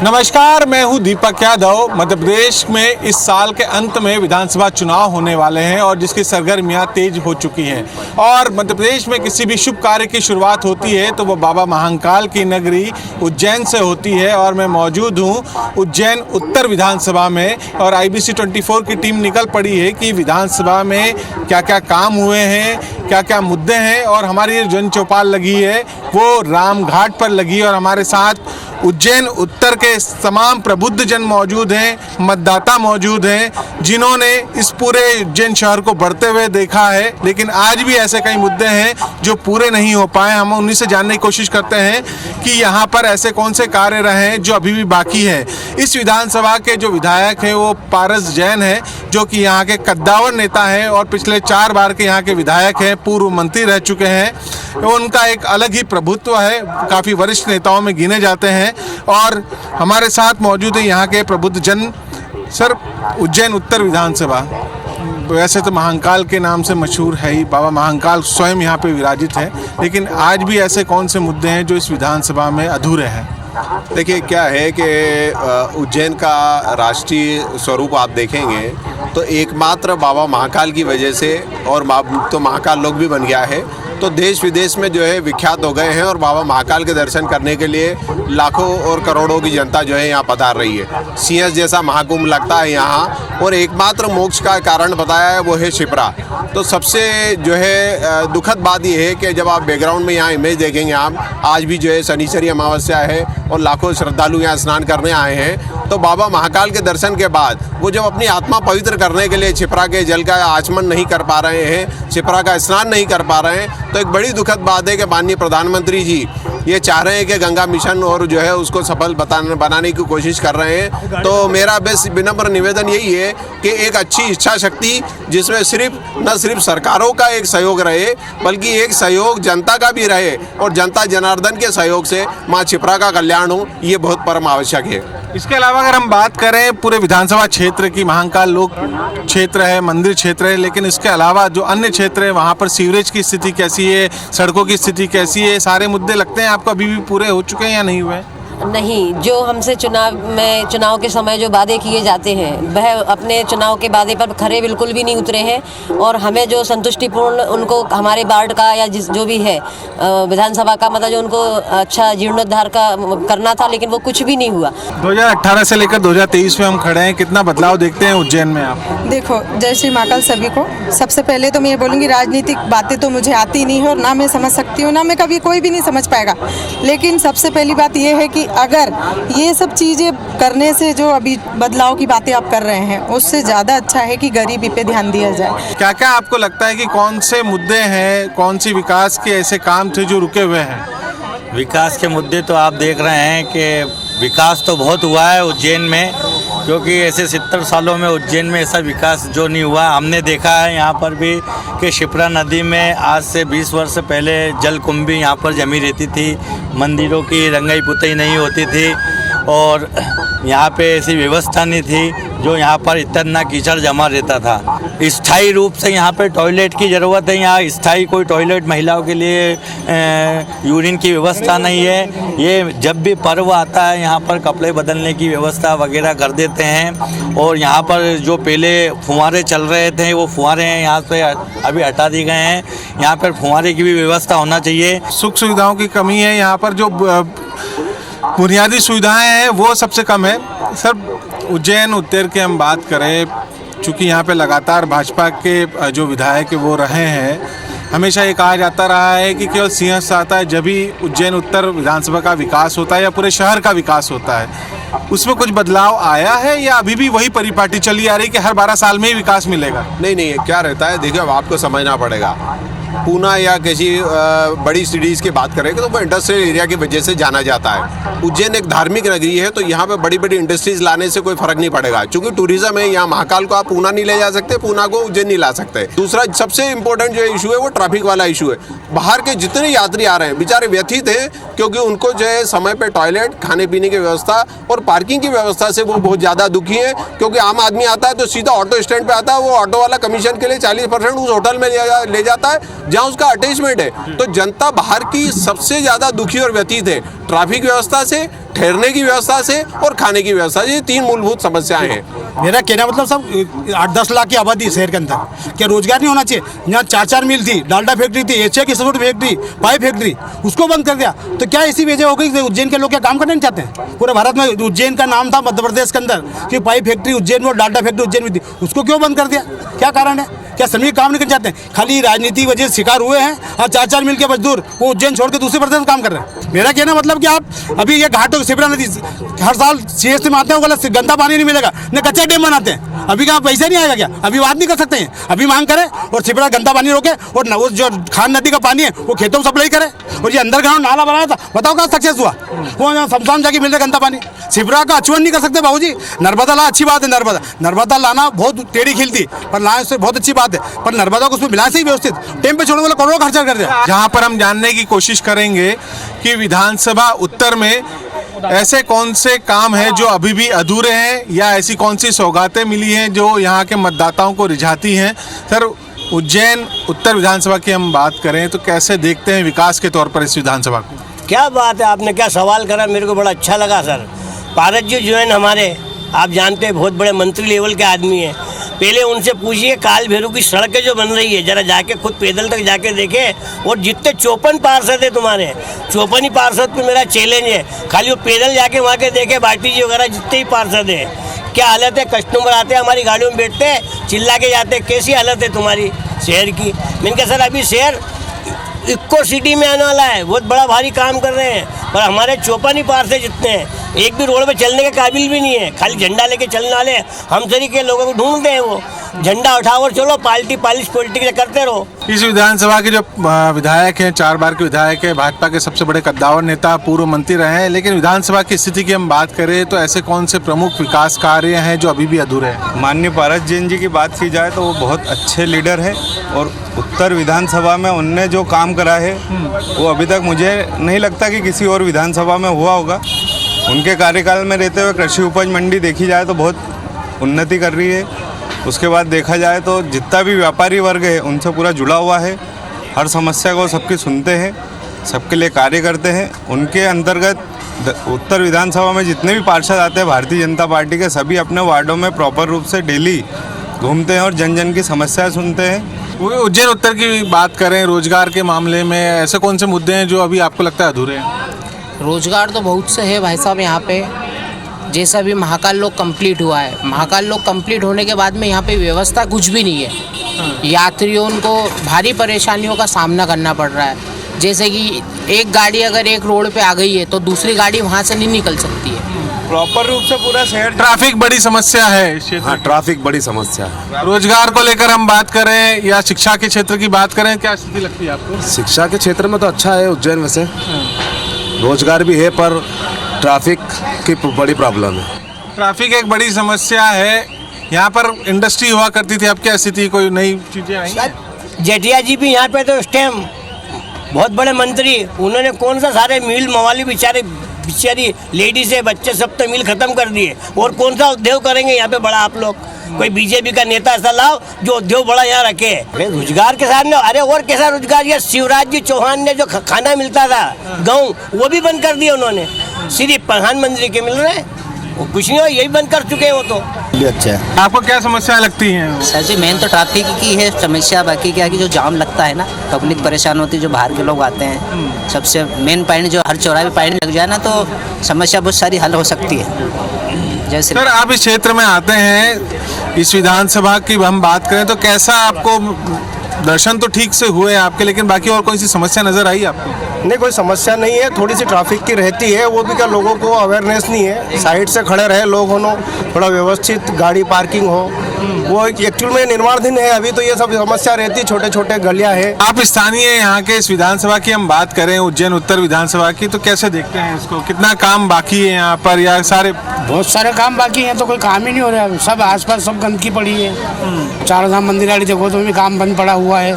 नमस्कार, मैं हूं दीपक यादव। मध्य प्रदेश में इस साल के अंत में विधानसभा चुनाव होने वाले हैं और जिसकी सरगर्मियां तेज हो चुकी हैं। और मध्य प्रदेश में किसी भी शुभ कार्य की शुरुआत होती है तो वो बाबा महाकाल की नगरी उज्जैन से होती है। और मैं मौजूद हूं उज्जैन उत्तर विधानसभा में और IBC 24 की टीम निकल पड़ी है कि विधानसभा में क्या क्या काम हुए हैं, क्या क्या मुद्दे हैं। और हमारी जन चौपाल लगी है वो रामघाट पर लगी और हमारे साथ उज्जैन उत्तर के तमाम प्रबुद्ध जन मौजूद हैं, मतदाता मौजूद हैं, जिन्होंने इस पूरे उज्जैन शहर को बढ़ते हुए देखा है। लेकिन आज भी ऐसे कई मुद्दे हैं जो पूरे नहीं हो पाए। हम उन्हीं से जानने की कोशिश करते हैं कि यहाँ पर ऐसे कौन से कार्य रहे हैं जो अभी भी बाकी है। इस विधानसभा के जो विधायक हैं वो पारस जैन हैं, जो कि यहाँ के कद्दावर नेता हैं और पिछले 4 बार के यहाँ के विधायक हैं, पूर्व मंत्री रह चुके हैं। उनका एक अलग ही प्रभुत्व है, काफ़ी वरिष्ठ नेताओं में गिने जाते हैं। और हमारे साथ मौजूद है यहाँ के प्रबुद्ध जन। सर, उज्जैन उत्तर विधानसभा वैसे तो महाकाल के नाम से मशहूर है ही, बाबा महाकाल स्वयं यहाँ पे विराजित है, लेकिन आज भी ऐसे कौन से मुद्दे हैं जो इस विधानसभा में अधूरे हैं? देखिए, क्या है कि उज्जैन का राष्ट्रीय स्वरूप आप देखेंगे तो एकमात्र बाबा महाकाल की वजह से, और तो महाकाल लोक भी बन गया है, तो देश विदेश में जो है विख्यात हो गए हैं। और बाबा महाकाल के दर्शन करने के लिए लाखों और करोड़ों की जनता जो है यहाँ पधार रही है। सिंह जैसा महाकुंभ लगता है यहाँ। और एकमात्र मोक्ष का कारण बताया है वो है शिप्रा। तो सबसे जो है दुखद बात ये है कि जब आप बैकग्राउंड में यहाँ इमेज देखेंगे, आप आज भी जो है शनिचरी अमावस्या है और लाखों श्रद्धालु यहाँ स्नान करने आए हैं। तो बाबा महाकाल के दर्शन के बाद वो जब अपनी आत्मा पवित्र करने के लिए शिप्रा के जल का आचमन नहीं कर पा रहे हैं, शिप्रा का स्नान नहीं कर पा रहे हैं, तो एक बड़ी दुखद बात है कि माननीय प्रधानमंत्री जी ये चाह रहे हैं कि गंगा मिशन और जो है उसको सफल बनाने की कोशिश कर रहे हैं। तो मेरा बस विनम्र निवेदन यही है कि एक अच्छी इच्छा शक्ति जिसमें न सिर्फ सरकारों का एक सहयोग रहे, बल्कि एक सहयोग जनता का भी रहे और जनता जनार्दन के सहयोग से माँ शिप्रा का कल्याण हो, ये बहुत परम आवश्यक है। इसके अलावा अगर हम बात करें पूरे विधानसभा क्षेत्र की, महाकाल लोक क्षेत्र है, मंदिर क्षेत्र है, लेकिन इसके अलावा जो अन्य क्षेत्र है वहाँ पर सीवरेज की स्थिति कैसी है, सड़कों की स्थिति कैसी है, सारे मुद्दे लगते हैं आपको अभी भी पूरे हो चुके हैं या नहीं हुए? नहीं, जो हमसे चुनाव के समय जो वादे किए जाते हैं वह अपने चुनाव के वादे पर खरे बिल्कुल भी नहीं उतरे हैं। और हमें जो संतुष्टिपूर्ण उनको हमारे वार्ड का या जो भी है विधानसभा का, मतलब जो उनको अच्छा जीर्णोद्धार का करना था, लेकिन वो कुछ भी नहीं हुआ। 2018 से लेकर 2023 में हम खड़े हैं, कितना बदलाव देखते हैं उज्जैन में आप? देखो, जय श्री महाकाल सभी को। सबसे पहले तो मैं ये बोलूँगी, राजनीतिक बातें तो मुझे आती नहीं है और ना मैं समझ सकती हूँ, ना मैं कभी कोई भी नहीं समझ पाएगा। लेकिन सबसे पहली बात ये है कि अगर ये सब चीज़ें करने से जो अभी बदलाव की बातें आप कर रहे हैं, उससे ज़्यादा अच्छा है कि गरीबी पे ध्यान दिया जाए। क्या क्या आपको लगता है कि कौन से मुद्दे हैं, कौन सी विकास के ऐसे काम थे जो रुके हुए हैं? विकास के मुद्दे तो आप देख रहे हैं कि विकास तो बहुत हुआ है उज्जैन में, क्योंकि ऐसे 70 सालों में उज्जैन में ऐसा विकास जो नहीं हुआ। हमने देखा है यहाँ पर भी कि शिप्रा नदी में आज से 20 वर्ष पहले जलकुंभी यहाँ पर जमी रहती थी, मंदिरों की रंगाई पुताई नहीं होती थी और यहाँ पे ऐसी व्यवस्था नहीं थी जो यहाँ पर इतना कीचड़ जमा रहता था। स्थायी रूप से यहाँ पे टॉयलेट की ज़रूरत है। यहाँ स्थायी कोई टॉयलेट महिलाओं के लिए यूरिन की व्यवस्था नहीं है। ये जब भी पर्व आता है यहाँ पर कपड़े बदलने की व्यवस्था वगैरह कर देते हैं। और यहाँ पर जो पहले फुहारे चल रहे थे वो फुहारे यहाँ से अभी हटा दिए गए हैं। यहाँ पर फुहारे की भी व्यवस्था होना चाहिए। सुख सुविधाओं की कमी है, यहाँ पर जो बुनियादी सुविधाएं हैं वो सबसे कम है। सर, उज्जैन उत्तर की हम बात करें, चूँकि यहाँ पे लगातार भाजपा के जो विधायक वो रहे हैं, हमेशा ये कहा जाता रहा है कि केवल सिंहस्थ आता है जब भी उज्जैन उत्तर विधानसभा का विकास होता है या पूरे शहर का विकास होता है। उसमें कुछ बदलाव आया है या अभी भी वही परिपाटी चली आ रही कि हर 12 साल में ही विकास मिलेगा? नहीं, क्या रहता है, देखिए अब आपको समझना पड़ेगा। पूना या किसी बड़ी सिटीज़ की बात करेंगे तो वो इंडस्ट्रियल एरिया की वजह से जाना जाता है। उज्जैन एक धार्मिक नगरी है, तो यहाँ पे बड़ी बड़ी इंडस्ट्रीज लाने से कोई फर्क नहीं पड़ेगा, क्योंकि टूरिज्म है। यहाँ महाकाल को आप पूना नहीं ले जा सकते, पूना को उज्जैन नहीं ला सकते। दूसरा सबसे इंपॉर्टेंट जो इशू है वो ट्रैफिक वाला इशू है। बाहर के जितने यात्री आ रहे हैं बेचारे व्यथित हैं, क्योंकि उनको जो है समय पर टॉयलेट, खाने पीने की व्यवस्था और पार्किंग की व्यवस्था से वो बहुत ज़्यादा दुखी है। क्योंकि आम आदमी आता है तो सीधा ऑटो स्टैंड पर आता है, वो ऑटो वाला कमीशन के लिए 40% उस होटल में ले जाता है जहाँ उसका अटैचमेंट है। तो जनता बाहर की सबसे ज़्यादा दुखी और व्यतीत है ट्रैफिक व्यवस्था से, ठहरने की व्यवस्था से और खाने की व्यवस्था से। ये 3 मूलभूत समस्याएं हैं। मेरा कहना मतलब सब 8-10 लाख की आबादी शहर के अंदर, क्या रोजगार नहीं होना चाहिए? यहाँ 4 मिल थी, डालडा फैक्ट्री थी, एशिया की सपोर्ट फैक्ट्री, पाइप फैक्ट्री, उसको बंद कर दिया। तो क्या ऐसी वजह हो गई कि उज्जैन के लोग क्या काम करना नहीं चाहते? पूरे भारत में उज्जैन का नाम था मध्य प्रदेश के अंदर कि पाइप फैक्ट्री उज्जैन में और डालडा फैक्ट्री उज्जैन में थी, उसको क्यों बंद कर दिया? क्या कारण है? क्या श्रमिक काम नहीं करना चाहते हैं? खाली राजनीति वजह से शिकार हुए हैं और 4 मिल के मजदूर वो उज्जैन छोड़ के दूसरे प्रदेश में काम कर रहे हैं। मेरा कहना मतलब कि आप अभी ये घाटों शिप्रा नदी हर साल सीएसटी में आते हैं, वो गंदा पानी नहीं मिलेगा, न कच्चा डैम बनाते हैं। अभी क्या पैसा नहीं आएगा क्या? अभी बात नहीं कर सकते हैं? अभी मांग करें और शिप्रा गंदा पानी रोके और वो जो खान नदी का पानी है वो खेतों में सप्लाई करे। और ये अंडरग्राउंड नाला बनाया था, बताओ कहाँ सक्सेस हुआ? वो शमशान जाके मिल रहा गंदा पानी। शिप्रा का अचून नहीं कर सकते बाबूजी। नर्मदा ला अच्छी बात है, नर्मदा लाना बहुत टेढ़ी खिलती पर लाने से बहुत अच्छी बात है, पर नर्मदा को उसमें मिलाने से ही व्यवस्थित टाइम पे छोड़ने वाला करोड़ों खर्चा कर दिया। जहां पर हम जानने की कोशिश करेंगे कि विधानसभा उत्तर में ऐसे कौन से काम हैं जो अभी भी अधूरे हैं या ऐसी कौन सी सौगातें मिली हैं जो यहाँ के मतदाताओं को रिझाती हैं। सर, उज्जैन उत्तर विधानसभा की हम बात करें तो कैसे देखते हैं विकास के तौर पर इस विधानसभा को? क्या बात है, आपने क्या सवाल करा, मेरे को बड़ा अच्छा लगा सर। पारस जी जो है हमारे, आप जानते हैं बहुत बड़े मंत्री लेवल के आदमी हैं। पहले उनसे पूछिए काल भैरव की सड़कें जो बन रही है, जरा जाके खुद पैदल तक जाके देखें। और जितने 54 पार्षद है तुम्हारे, 54 ही पार्षद पे मेरा चैलेंज है। खाली वो पैदल जाके वहाँ के देखे, बाटी जी वगैरह जितने ही पार्षद है, क्या हालत है। कस्टमर आते हैं हमारी गाड़ियों में बैठते हैं, चिल्ला के जाते हैं, कैसी हालत है तुम्हारी शहर की। मैंने कहा सर अभी शहर इको सिटी में आने वाला है, बहुत बड़ा भारी काम कर रहे हैं, पर हमारे 54 ही पार्षद जितने हैं एक भी रोड पे चलने के काबिल भी नहीं है। खाली झंडा लेके चलने वाले हम तरीके के लोगों को ढूंढते हैं, वो झंडा उठाओ और चलो पार्टी पॉलिटिक्स करते रहो। इस विधानसभा के जो विधायक हैं, 4 बार के विधायक हैं, भाजपा के सबसे बड़े कद्दावर नेता, पूर्व मंत्री रहे हैं, लेकिन विधानसभा की स्थिति की हम बात करें तो ऐसे कौन से प्रमुख विकास कार्य हैं जो अभी भी अधूरे हैं? माननीय पारस जैन जी की बात की जाए तो वो बहुत अच्छे लीडर है और उत्तर विधानसभा में उनने जो काम करा है वो अभी तक मुझे नहीं लगता कि किसी और विधानसभा में हुआ होगा। उनके कार्यकाल में रहते हुए कृषि उपज मंडी देखी जाए तो बहुत उन्नति कर रही है। उसके बाद देखा जाए तो जितना भी व्यापारी वर्ग है उनसे पूरा जुड़ा हुआ है, हर समस्या को सबकी सुनते हैं, सबके लिए कार्य करते हैं। उनके अंतर्गत उत्तर विधानसभा में जितने भी पार्षद आते हैं भारतीय जनता पार्टी के, सभी अपने वार्डों में प्रॉपर रूप से डेली घूमते हैं और जन जन की समस्याएं सुनते हैं। उज्जैन उत्तर की बात करें, रोजगार के मामले में ऐसे कौन से मुद्दे हैं जो अभी आपको लगता है अधूरे हैं? रोजगार तो बहुत से है भाई साहब यहाँ पे। जैसा भी महाकाल लोक कंप्लीट हुआ है, महाकाल लोक कंप्लीट होने के बाद में यहाँ पे व्यवस्था कुछ भी नहीं है। यात्रियों को भारी परेशानियों का सामना करना पड़ रहा है। जैसे कि एक गाड़ी अगर एक रोड पे आ गई है तो दूसरी गाड़ी वहाँ से नहीं निकल सकती है। प्रॉपर रूप से पूरा शहर ट्रैफिक बड़ी समस्या है इस क्षेत्र हाँ, ट्रैफिक बड़ी समस्या है। रोजगार को लेकर हम बात करें या शिक्षा के क्षेत्र की बात करें, क्या स्थिति लगती है आपको? शिक्षा के क्षेत्र में तो अच्छा है उज्जैन में से, रोजगार भी है, पर ट्रैफिक की बड़ी प्रॉब्लम है। ट्रैफिक एक बड़ी समस्या है। यहाँ पर इंडस्ट्री हुआ करती थी, अब क्या स्थिति, कोई नई चीजें आई? जेठिया जी भी यहाँ पे तो उस टाइम बहुत बड़े मंत्री, उन्होंने कौन सा सारे मिल मवाली बेचारी लेडीज है, बच्चे सब तो मिल खत्म कर दिए। और कौन सा उद्योग करेंगे यहाँ पे बड़ा आप लोग? कोई बीजेपी का नेता ऐसा लाओ जो उद्योग बड़ा यहाँ रखे। अरे रोजगार के सामने, अरे और कैसा रोजगार? ये शिवराज जी चौहान ने जो खाना मिलता था गेहूँ, वो भी बंद कर दिया उन्होंने। सिर्फ प्रधानमंत्री के मिल रहे, वो कुछ नहीं हो, यही बंद कर चुके हैं वो तो। अच्छा है। आपको क्या समस्या लगती हैं? सर जी मेन तो ट्रैफिक की है समस्या, बाकी क्या कि जो जाम लगता है ना, पब्लिक परेशान होती है, जो बाहर के लोग आते हैं। सबसे मेन पॉइंट जो हर चौराहे पे पॉइंट लग जाए ना तो समस्या बहुत सारी हल हो सकती है। जैसे सर, आप इस क्षेत्र में आते हैं, इस विधानसभा की हम बात करें तो कैसा आपको दर्शन तो ठीक से हुए आपके, लेकिन बाकी और कोई सी समस्या नजर आई आपको? नहीं, कोई समस्या नहीं है। थोड़ी सी ट्रैफिक की रहती है, वो भी क्या लोगों को अवेयरनेस नहीं है। साइड से खड़े रहे लोग, होनो थोड़ा व्यवस्थित गाड़ी पार्किंग हो, वो एक्चुअल में निर्माणाधीन है अभी, तो ये सब समस्या रहती है। छोटे छोटे गलियां हैं। आप स्थानीय यहाँ के इस विधानसभा की हम बात करें, उज्जैन उत्तर विधानसभा की, तो कैसे देखते हैं इसको? कितना काम बाकी है यहाँ पर या सारे? बहुत सारे काम बाकी हैं, तो कोई काम ही नहीं हो रहा है। सब आसपास सब गंदगी पड़ी है। 4 धाम मंदिर वाली जगह तो भी काम बंद पड़ा हुआ है।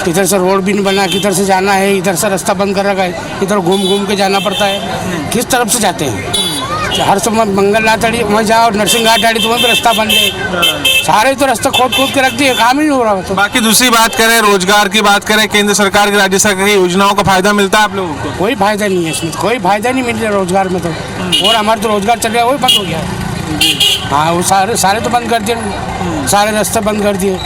इधर से रोड भी नहीं बना, किधर से जाना है, इधर से रास्ता बंद कर रखा है, इधर घूम घूम के जाना पड़ता है। किस तरफ से जाते हैं? हर समय मंगलनाथ आड़ी वहीं जाओ, नरसिंह घाट आड़ी, तो वहीं पर रास्ता बन गए। सारे तो रास्ते खोद खोद के रख दिए, काम ही नहीं हो रहा। तो बाकी दूसरी बात करें, रोजगार की बात करें, केंद्र सरकार की, राज्य सरकार की योजनाओं का फायदा मिलता है आप लोगों को? कोई फायदा नहीं है इसमें, कोई फायदा नहीं मिल रहा रोजगार में तो। और हमारा तो रोजगार चल रहा है, वही बंद हो गया। हाँ, वो सारे तो बंद कर दिए, सारे रास्ते बंद कर दिए।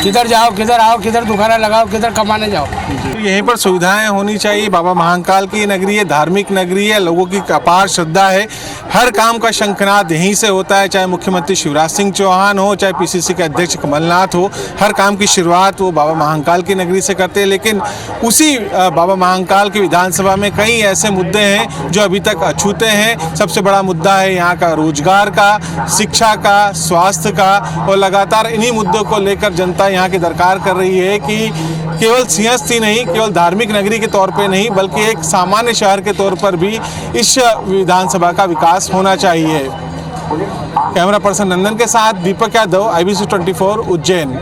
किधर जाओ, किधर आओ, किधर दुकाना लगाओ, किधर कमाने जाओ। तो यहीं पर सुविधाएं होनी चाहिए। बाबा महाकाल की नगरी है, धार्मिक नगरी है, लोगों की अपार श्रद्धा है। हर काम का शंखनाद यहीं से होता है, चाहे मुख्यमंत्री शिवराज सिंह चौहान हो, चाहे पीसीसी के अध्यक्ष कमलनाथ हो। हर काम की शुरुआत वो बाबा महाकाल की नगरी से करते हैं। लेकिन उसी बाबा महाकाल की विधानसभा में कई ऐसे मुद्दे हैं जो अभी तक अछूते हैं। सबसे बड़ा मुद्दा है यहाँ का रोजगार का, शिक्षा का, स्वास्थ्य का, और लगातार इन्हीं मुद्दों को लेकर जनता यहाँ की दरकार कर रही है कि केवल सिंहस्थ ही नहीं, केवल धार्मिक नगरी के तौर पे नहीं, बल्कि एक सामान्य शहर के तौर पर भी इस विधानसभा का विकास होना चाहिए। कैमरा पर्सन नंदन के साथ दीपक यादव, IBC 24 उज्जैन।